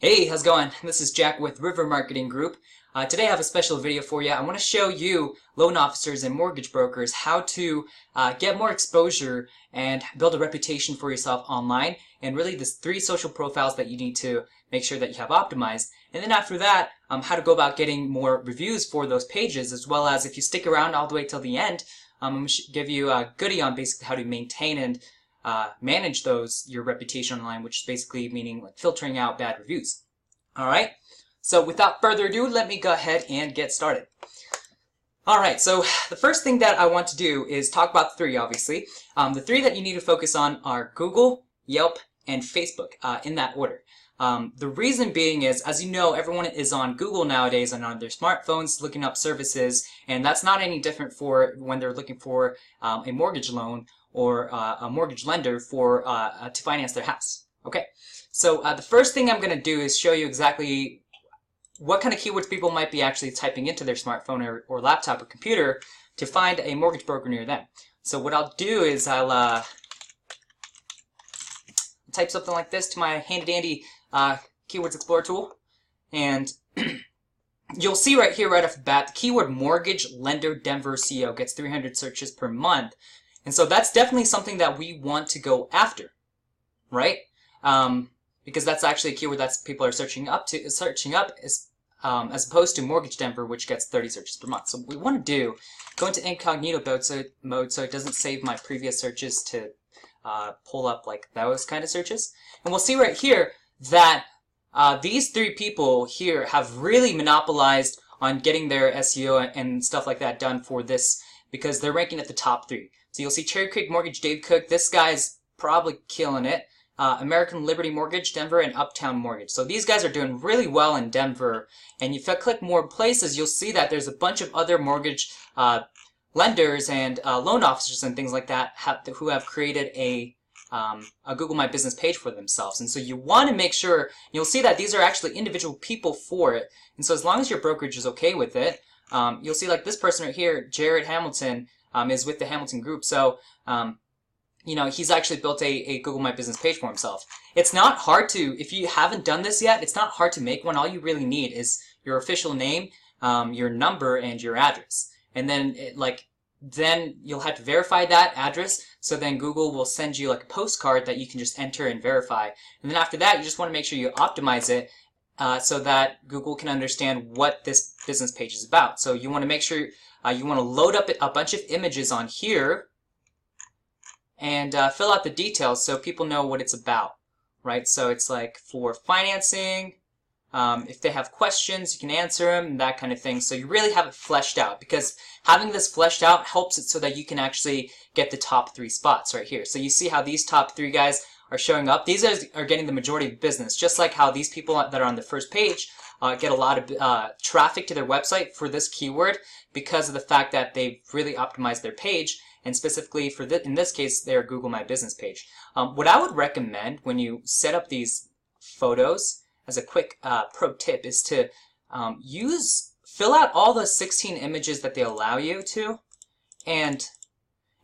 Hey, how's it going? This is Jack with River Marketing Group. Today I have a special video for you. I want to show you loan officers and mortgage brokers how to get more exposure and build a reputation for yourself online, and really the 3 social profiles that you need to make sure that you have optimized. And then after that, how to go about getting more reviews for those pages, as well as if you stick around all the way till the end, I'm going to give you a goodie on basically how to maintain and manage your reputation online, which is basically meaning like filtering out bad reviews. Alright, so without further ado, let me go ahead and get started. Alright, so the first thing that I want to do is talk about 3, obviously. The 3 that you need to focus on are Google, Yelp, and Facebook, in that order. The reason being is, as you know, everyone is on Google nowadays and on their smartphones looking up services, and that's not any different for when they're looking for a mortgage loan or a mortgage lender for to finance their house. Okay, so the first thing I'm going to do is show you exactly what kind of keywords people might be actually typing into their smartphone or laptop or computer to find a mortgage broker near them. So what I'll do is I'll type something like this to my handy-dandy Keywords Explorer tool, and you'll see right here, right off the bat, the keyword mortgage lender Denver CO gets 300 searches per month. And so that's definitely something that we want to go after, right? Because that's actually a keyword that people are searching up as opposed to mortgage Denver, which gets 30 searches per month. So what we want to do, go into incognito mode so it doesn't save my previous searches to pull up like those kind of searches. And we'll see right here that these 3 people here have really monopolized on getting their SEO and stuff like that done for this, because they're ranking at the top 3. So you'll see Cherry Creek Mortgage, Dave Cook. This guy's probably killing it. American Liberty Mortgage, Denver, and Uptown Mortgage. So these guys are doing really well in Denver. And if I click more places, you'll see that there's a bunch of other mortgage lenders and loan officers and things like that who have created a Google My Business page for themselves. And so you want to make sure, you'll see that these are actually individual people for it. And so as long as your brokerage is okay with it, you'll see like this person right here, Jared Hamilton, is with the Hamilton Group. So, you know, he's actually built a Google My Business page for himself. It's not hard to, if you haven't done this yet, it's not hard to make one. All you really need is your official name, your number, and your address. And then, then you'll have to verify that address. So then Google will send you like a postcard that you can just enter and verify. And then after that, you just want to make sure you optimize it so that Google can understand what this business page is about. So you want to make sure you want to load up a bunch of images on here and fill out the details so people know what it's about, right? So it's like for financing, if they have questions, you can answer them, and that kind of thing. So you really have it fleshed out, because having this fleshed out helps it so that you can actually get the top 3 spots right here. So you see how these top 3 guys are showing up. These are getting the majority of business, just like how these people that are on the first page get a lot of traffic to their website for this keyword because of the fact that they've really optimized their page, and specifically for in this case, their Google My Business page. What I would recommend when you set up these photos, as a quick pro tip, is to fill out all the 16 images that they allow you to, and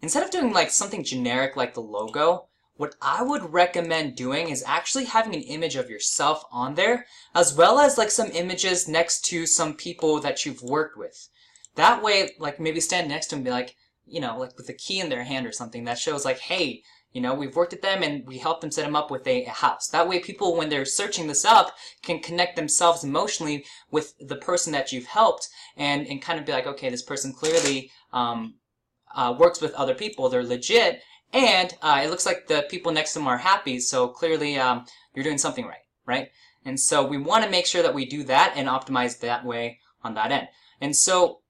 instead of doing like something generic like the logo, what I would recommend doing is actually having an image of yourself on there, as well as like some images next to some people that you've worked with. That way, like maybe stand next to them and be like, you know, like with a key in their hand or something that shows like, hey, you know, we've worked with them and we helped them set them up with a house. That way people, when they're searching this up, can connect themselves emotionally with the person that you've helped and kind of be like, okay, this person clearly works with other people. They're legit. And it looks like the people next to them are happy, so clearly you're doing something right, right? And so we want to make sure that we do that and optimize that way on that end. And so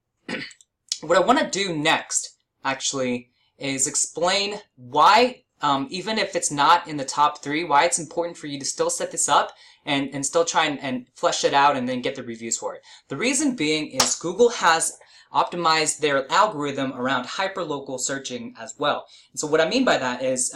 what I want to do next, actually, is explain why, even if it's not in the top 3, why it's important for you to still set this up and still try and flesh it out and then get the reviews for it. The reason being is Google has optimize their algorithm around hyperlocal searching as well. And so what I mean by that is,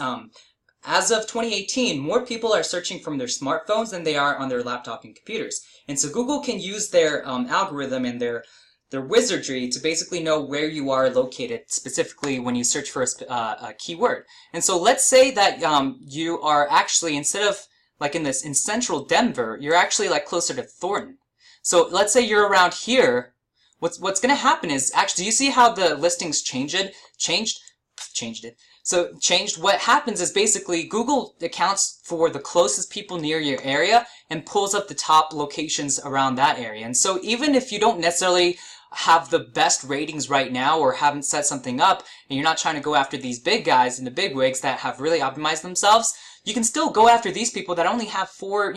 as of 2018, more people are searching from their smartphones than they are on their laptop and computers. And so Google can use their algorithm and their wizardry to basically know where you are located, specifically when you search for a keyword. And so let's say that you are actually, instead of like in central Denver, you're actually like closer to Thornton. So let's say you're around here. What's going to happen is, actually, do you see how the listings changed it? So what happens is basically Google accounts for the closest people near your area and pulls up the top locations around that area. And so even if you don't necessarily have the best ratings right now or haven't set something up and you're not trying to go after these big guys and the big wigs that have really optimized themselves, you can still go after these people that only have four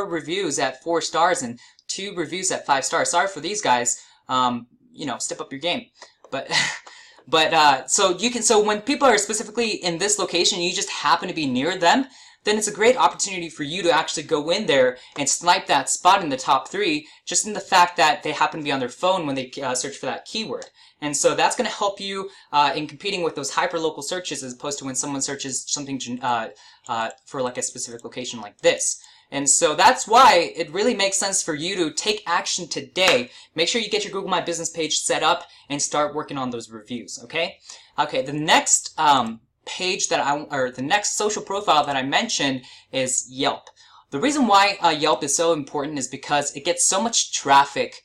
reviews at 4 stars and 2 reviews at 5 stars. Sorry for these guys. Step up your game. So when people are specifically in this location, you just happen to be near them, then it's a great opportunity for you to actually go in there and snipe that spot in the top 3, just in the fact that they happen to be on their phone when they search for that keyword. And so that's going to help you in competing with those hyperlocal searches, as opposed to when someone searches something for like a specific location like this. And so that's why it really makes sense for you to take action today. Make sure you get your Google My Business page set up and start working on those reviews, okay? Okay, the next the next social profile that I mentioned is Yelp. The reason why Yelp is so important is because it gets so much traffic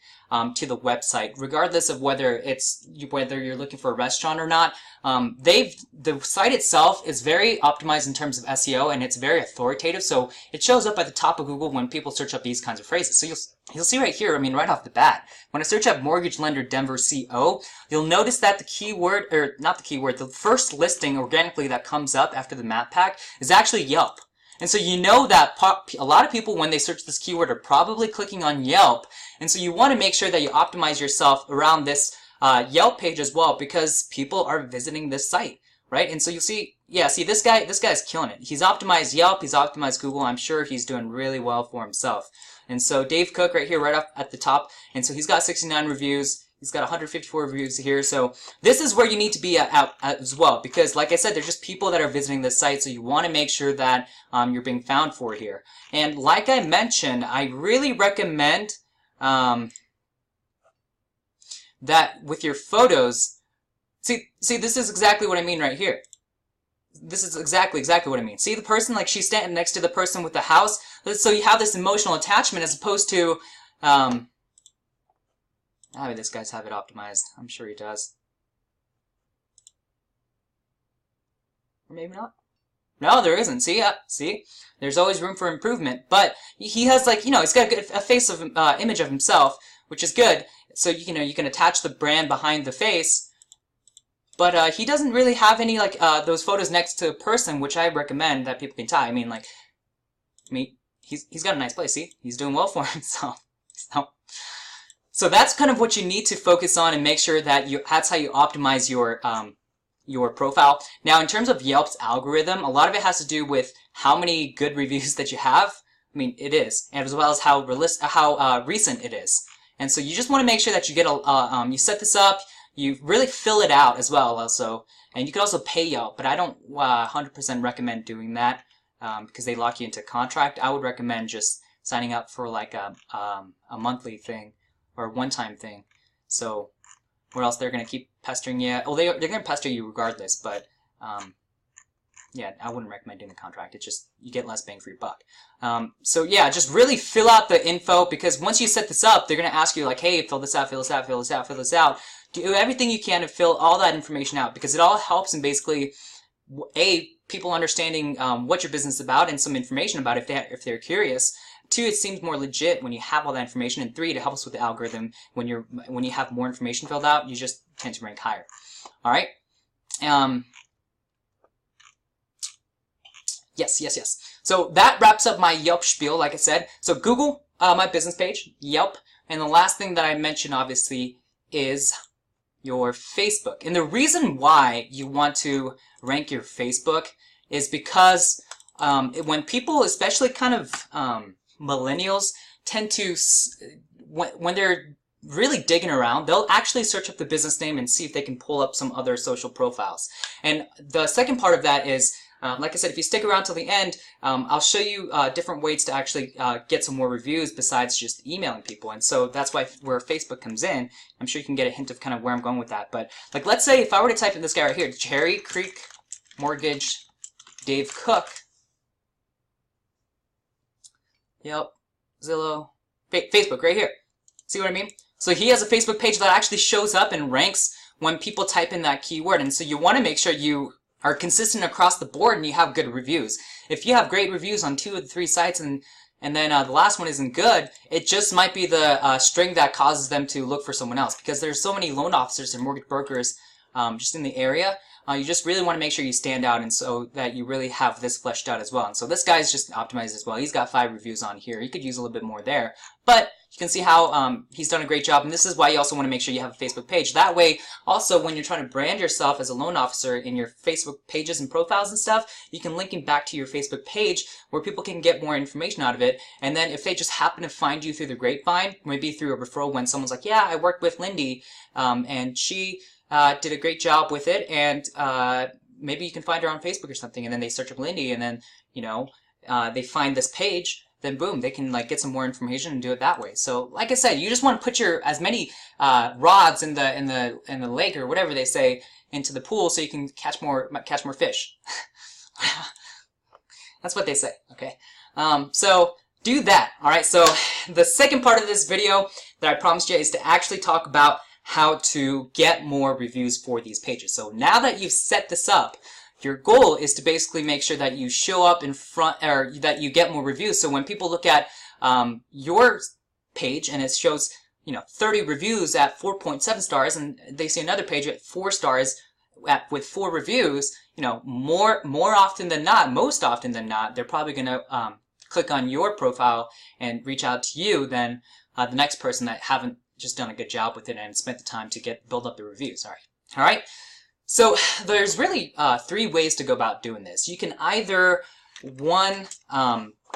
to the website, regardless of whether you're looking for a restaurant or not. The site itself is very optimized in terms of SEO, and it's very authoritative, so it shows up at the top of Google when people search up these kinds of phrases. So you'll see right here, I mean, right off the bat, when I search up mortgage lender Denver CO, you'll notice that the first listing organically that comes up after the map pack is actually Yelp. And so you know that a lot of people, when they search this keyword, are probably clicking on Yelp. And so you want to make sure that you optimize yourself around this Yelp page as well, because people are visiting this site, right? And so you'll see, this guy's killing it. He's optimized Yelp, he's optimized Google. I'm sure he's doing really well for himself. And so Dave Cook right here, right up at the top. And so he's got 69 reviews. He's got 154 reviews here. So this is where you need to be at as well, because like I said, they're just people that are visiting this site, so you want to make sure that you're being found for here. And like I mentioned, I really recommend that with your photos, see, this is exactly what I mean right here. This is exactly what I mean. See the person, like she's standing next to the person with the house, so you have this emotional attachment as opposed to, this guy's have it optimized. I'm sure he does. Or maybe not. No, there isn't. See? See? There's always room for improvement. But he has, like, he's got a face of image of himself, which is good. So, you can attach the brand behind the face. But he doesn't really have any, like, those photos next to a person, which I recommend that people can tie. I mean, he's got a nice place. See? He's doing well for himself. So that's kind of what you need to focus on and make sure that that's how you optimize your profile. Now, in terms of Yelp's algorithm, a lot of it has to do with how many good reviews that you have. I mean, it is, and as well as how recent it is. And so you just want to make sure that you get you set this up, you really fill it out as well also, and you can also pay Yelp, but I don't 100% recommend doing that because they lock you into contract. I would recommend just signing up for like a monthly thing or a one-time thing. So, or else they're going to keep pestering you. Well, they're going to pester you regardless, but yeah, I wouldn't recommend doing the contract. It's just, you get less bang for your buck. So yeah, just really fill out the info, because once you set this up, they're going to ask you like, hey, fill this out, fill this out, fill this out, fill this out. Do everything you can to fill all that information out, because it all helps in basically, people understanding what your business is about and some information about it if they're curious. 2, it seems more legit when you have all that information. And 3, it helps with the algorithm. When you have more information filled out, you just tend to rank higher. All right. Yes. So that wraps up my Yelp spiel, like I said. So Google, my business page, Yelp, and the last thing that I mentioned, obviously, is your Facebook. And the reason why you want to rank your Facebook is because when people, especially kind of millennials, tend to, when they're really digging around, they'll actually search up the business name and see if they can pull up some other social profiles. And the second part of that is, like I said, if you stick around till the end, I'll show you different ways to actually get some more reviews besides just emailing people. And so that's where Facebook comes in. I'm sure you can get a hint of kind of where I'm going with that. But like, let's say if I were to type in this guy right here, Cherry Creek Mortgage Dave Cook, Yelp, Zillow, Facebook right here. See what I mean? So he has a Facebook page that actually shows up and ranks when people type in that keyword. And so you want to make sure you are consistent across the board and you have good reviews. If you have great reviews on 2 of the 3 sites and then the last one isn't good, it just might be the string that causes them to look for someone else, because there's so many loan officers and mortgage brokers just in the area. You just really want to make sure you stand out, and so that you really have this fleshed out as well. And so this guy's just optimized as well. He's got 5 reviews on here. He could use a little bit more there, but you can see how he's done a great job. And this is why you also want to make sure you have a Facebook page. That way, also, when you're trying to brand yourself as a loan officer in your Facebook pages and profiles and stuff, you can link him back to your Facebook page where people can get more information out of it. And then if they just happen to find you through the grapevine, maybe through a referral, when someone's like, yeah, I worked with Lindy, and she did a great job with it, and maybe you can find her on Facebook or something, and then they search up Lindy, and then, you know, they find this page, then boom, they can like get some more information and do it that way. So, like I said, you just want to put your as many rods in the lake, or whatever they say, into the pool, so you can catch more fish. That's what they say. Okay, so do that. All right. So the second part of this video that I promised you is to actually talk about how to get more reviews for these pages. So now that you've set this up, your goal is to basically make sure that you show up in front, or that you get more reviews. So when people look at your page and it shows, you know, 30 reviews at 4.7 stars, and they see another page at 4 stars with 4 reviews, you know, more often than not, most often than not, they're probably going to click on your profile and reach out to you than the next person that haven't just done a good job with it and spent the time to build up the reviews. All right. So there's really 3 ways to go about doing this. You can either, one,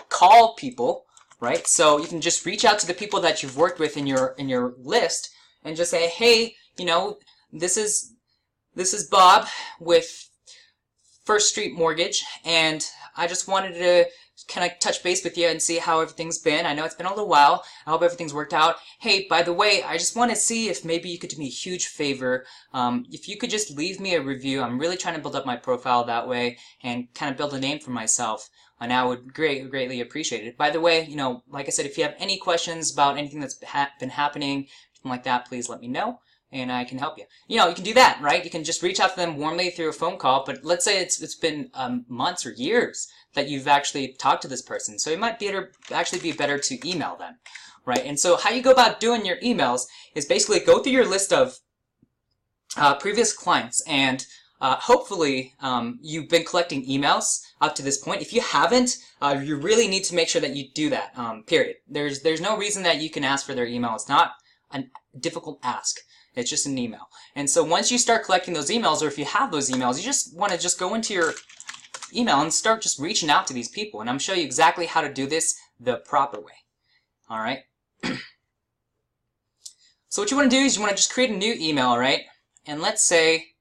call people, right? So you can just reach out to the people that you've worked with in your list and just say, hey, you know, this is Bob with First Street Mortgage, and I just wanted to kind of touch base with you and see how everything's been. I know it's been a little while. I hope everything's worked out. Hey, by the way, I just want to see if maybe you could do me a huge favor. If you could just leave me a review. I'm really trying to build up my profile that way and kind of build a name for myself. And I would greatly appreciate it. By the way, you know, like I said, if you have any questions about anything that's been happening, something like that, please let me know, and I can help you. You know, you can do that, right? You can just reach out to them warmly through a phone call, but let's say it's been months or years that you've actually talked to this person. So it might actually be better to email them, right? And so how you go about doing your emails is basically go through your list of previous clients, and hopefully you've been collecting emails up to this point. If you haven't, you really need to make sure that you do that, period. There's no reason that you can ask for their email. It's not a difficult ask. It's just an email. And so once you start collecting those emails, or if you have those emails, you just want to just go into your email and start just reaching out to these people. And I'm showing you exactly how to do this the proper way. All right. So what you want to do is you want to just create a new email, all right? And let's say,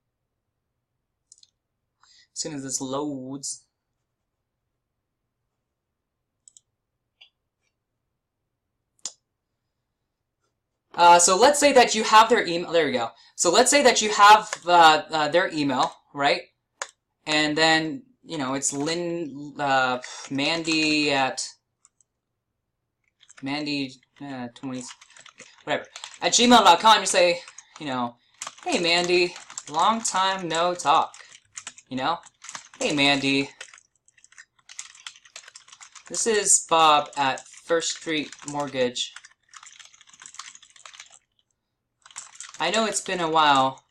as soon as this loads, so let's say that you have their email. There we go. So let's say that you have their email, right? And then, you know, it's Mandy at Mandy 20, whatever, at gmail.com. You say, you know, hey Mandy, long time no talk. You know, hey Mandy, this is Bob at First Street Mortgage. I know it's been a while,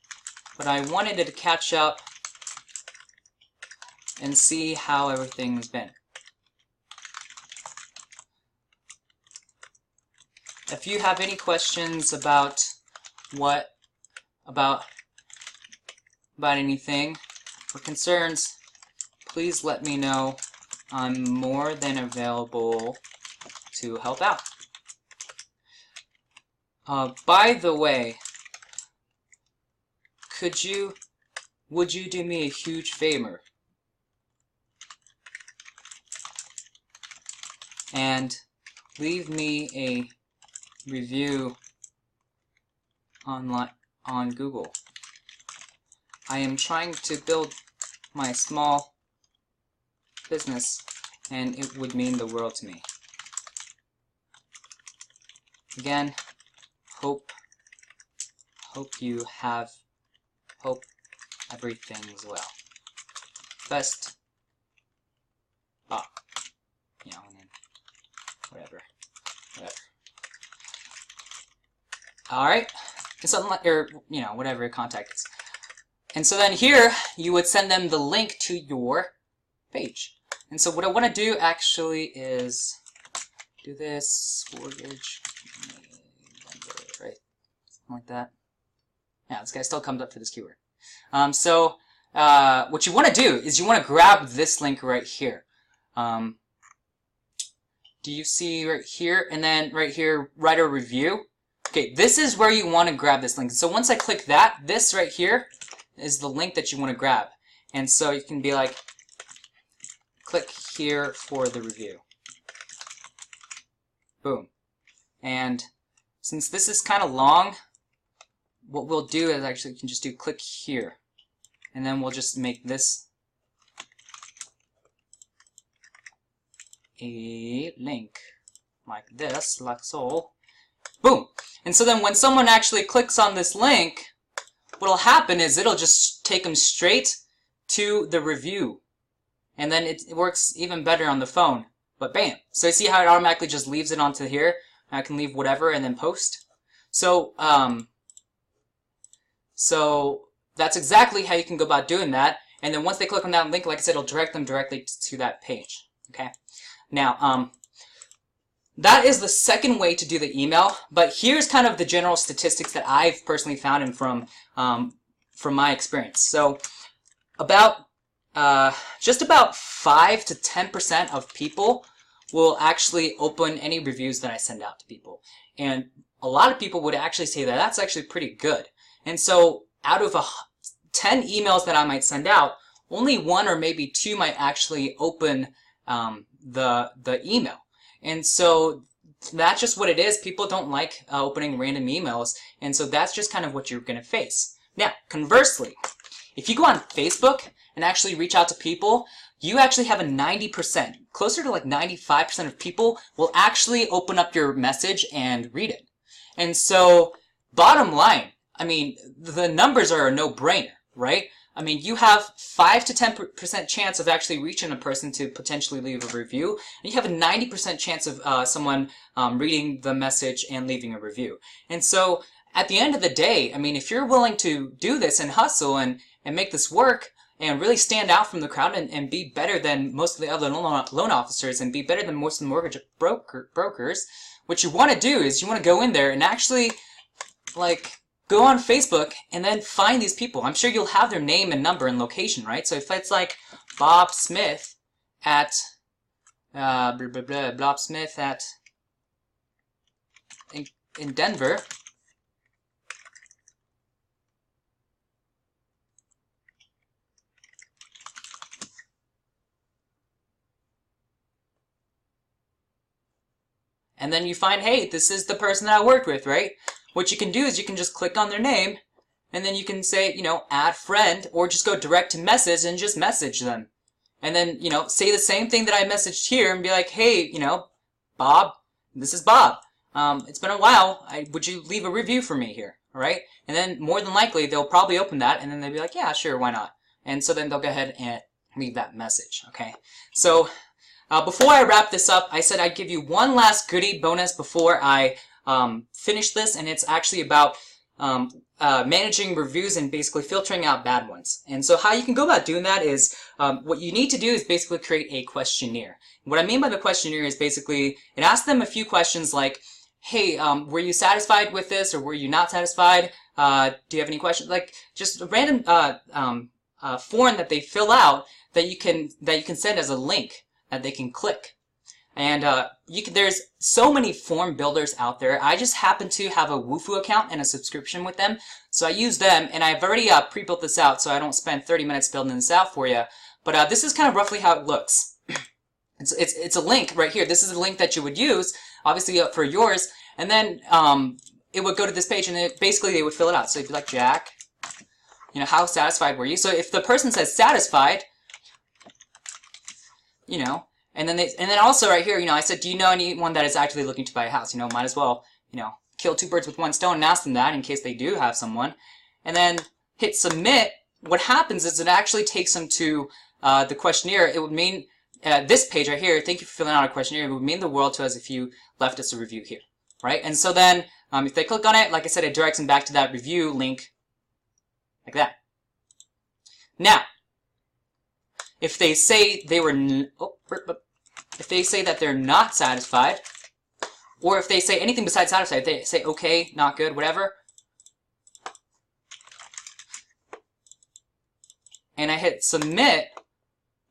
but I wanted to catch up and see how everything's been. If you have any questions about about anything or concerns, please let me know. I'm more than available to help out. By the way, would you do me a huge favor and leave me a review on Google? I am trying to build my small business, and it would mean the world to me. Again, hope everything's well. Best Bob. You know, and then whatever. Alright. Something like, or, you know, whatever your contact is. And so then here, you would send them the link to your page. And so what I want to do actually is do this mortgage, right? Something like that. Yeah, this guy still comes up for this keyword. What you want to do is you want to grab this link right here. Do you see right here? And then right here, write a review. Okay, this is where you want to grab this link. So once I click that, this right here is the link that you want to grab. And so you can be like, click here for the review. Boom. And since this is kind of long, what we'll do is actually you can just do click here. And then we'll just make this a link like this, like so. Boom. And so then when someone actually clicks on this link, what'll happen is it'll just take them straight to the review. And then it works even better on the phone. But bam. So you see how it automatically just leaves it onto here? I can leave whatever and then post. So that's exactly how you can go about doing that. And then once they click on that link, like I said, it'll direct them directly to that page. Okay. Now, that is the second way to do the email, but here's kind of the general statistics that I've personally found and from my experience. So just about 5 to 10% of people will actually open any reviews that I send out to people. And a lot of people would actually say that that's actually pretty good. And so out of 10 emails that I might send out, only 1 or maybe 2 might actually open the email. And so that's just what it is. People don't like opening random emails, and so that's just kind of what you're going to face. Now, conversely, if you go on Facebook and actually reach out to people, you actually have a 90%, closer to like 95% of people will actually open up your message and read it. And so, bottom line, I mean, the numbers are a no-brainer, right? I mean, you have 5 to 10% chance of actually reaching a person to potentially leave a review, and you have a 90% chance of someone reading the message and leaving a review. And so, at the end of the day, I mean, if you're willing to do this and hustle and make this work and really stand out from the crowd and be better than most of the other loan officers and be better than most of the mortgage brokers, what you want to do is you want to go in there and actually, like, go on Facebook and then find these people. I'm sure you'll have their name and number and location, right? So if it's like Bob Smith at Bob Smith at in Denver, and then you find, hey, this is the person that I worked with, right? What you can do is you can just click on their name, and then you can say, you know, add friend, or just go direct to message and just message them. And then, you know, say the same thing that I messaged here and be like, hey, you know, Bob, this is Bob. It's been a while. Would you leave a review for me here? All right? And then more than likely, they'll probably open that, and then they'll be like, yeah, sure, why not? And so then they'll go ahead and leave that message, okay? So before I wrap this up, I said I'd give you one last goodie bonus before I finish this, and it's actually about managing reviews and basically filtering out bad ones. And so how you can go about doing that is what you need to do is basically create a questionnaire. What I mean by the questionnaire is basically it asks them a few questions like, hey, were you satisfied with this, or were you not satisfied? Do you have any questions? Like just a random form that they fill out that you can send as a link that they can click. And there's so many form builders out there. I just happen to have a Woofu account and a subscription with them, so I use them, and I've already pre-built this out, so I don't spend 30 minutes building this out for you. But this is kind of roughly how it looks. It's a link right here. This is a link that you would use, obviously for yours, and then it would go to this page, and basically they would fill it out. So it'd be like, Jack, you know, how satisfied were you? So if the person says satisfied, you know. And then also right here, you know, I said, do you know anyone that is actually looking to buy a house? You know, might as well, kill two birds with one stone and ask them that in case they do have someone, and then hit submit, what happens is it actually takes them to the questionnaire. It would mean this page right here, thank you for filling out a questionnaire, it would mean the world to us if you left us a review here, right? And so then if they click on it, like I said, it directs them back to that review link like that. Now, if they say they were, if they say that they're not satisfied, or if they say anything besides satisfied, if they say okay, not good, whatever, and I hit submit,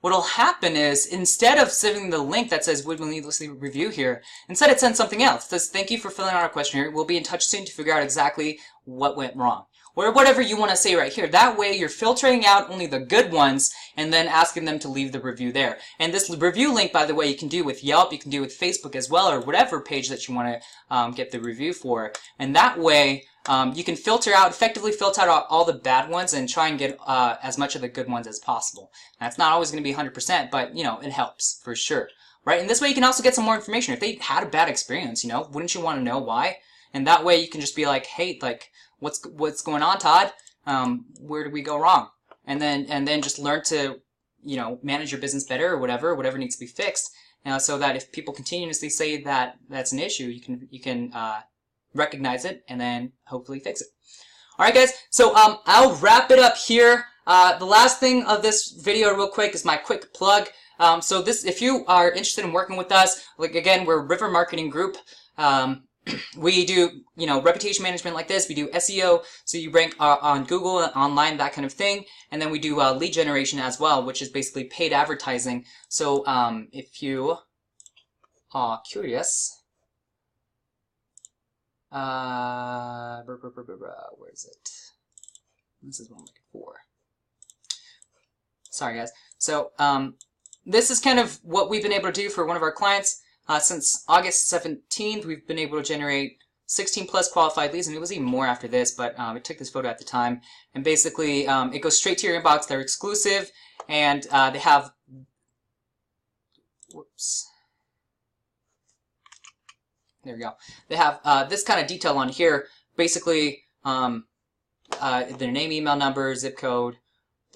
what'll happen is, instead of sending the link that says would needlessly review here, instead it sends something else. It says, thank you for filling out our questionnaire. We'll be in touch soon to figure out exactly what went wrong. Or whatever you want to say right here. That way you're filtering out only the good ones and then asking them to leave the review there. And this review link, by the way, you can do with Yelp, you can do with Facebook as well, or whatever page that you want to get the review for. And that way you can effectively filter out all the bad ones and try and get as much of the good ones as possible. Now, it's not always going to be 100%, but it helps for sure. Right? And this way you can also get some more information. If they had a bad experience, wouldn't you want to know why? And that way you can just be like, hey, like, what's going on, Todd? Where did we go wrong? And then just learn to, manage your business better, or whatever needs to be fixed, so that if people continuously say that that's an issue, you can recognize it and then hopefully fix it. All right, guys. So I'll wrap it up here. The last thing of this video, real quick, is my quick plug. So if you are interested in working with us, like again, we're River Marketing Group. We do, reputation management like this. We do SEO, so you rank on Google, online, that kind of thing. And then we do lead generation as well, which is basically paid advertising. So if you are curious, where is it? This is what I'm looking for. Sorry, guys. So this is kind of what we've been able to do for one of our clients. Since August 17th, we've been able to generate 16 plus qualified leads, and it was even more after this, but I took this photo at the time. And basically, it goes straight to your inbox. They're exclusive, and they have, there we go. They have this kind of detail on here, basically their name, email number, zip code,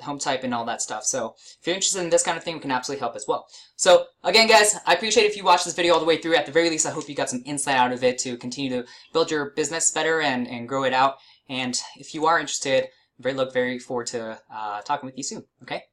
home type, and all that stuff. So if you're interested in this kind of thing, we can absolutely help as well. So again, guys, I appreciate if you watched this video all the way through. At the very least, I hope you got some insight out of it to continue to build your business better and grow it out. And if you are interested, very forward to talking with you soon. Okay?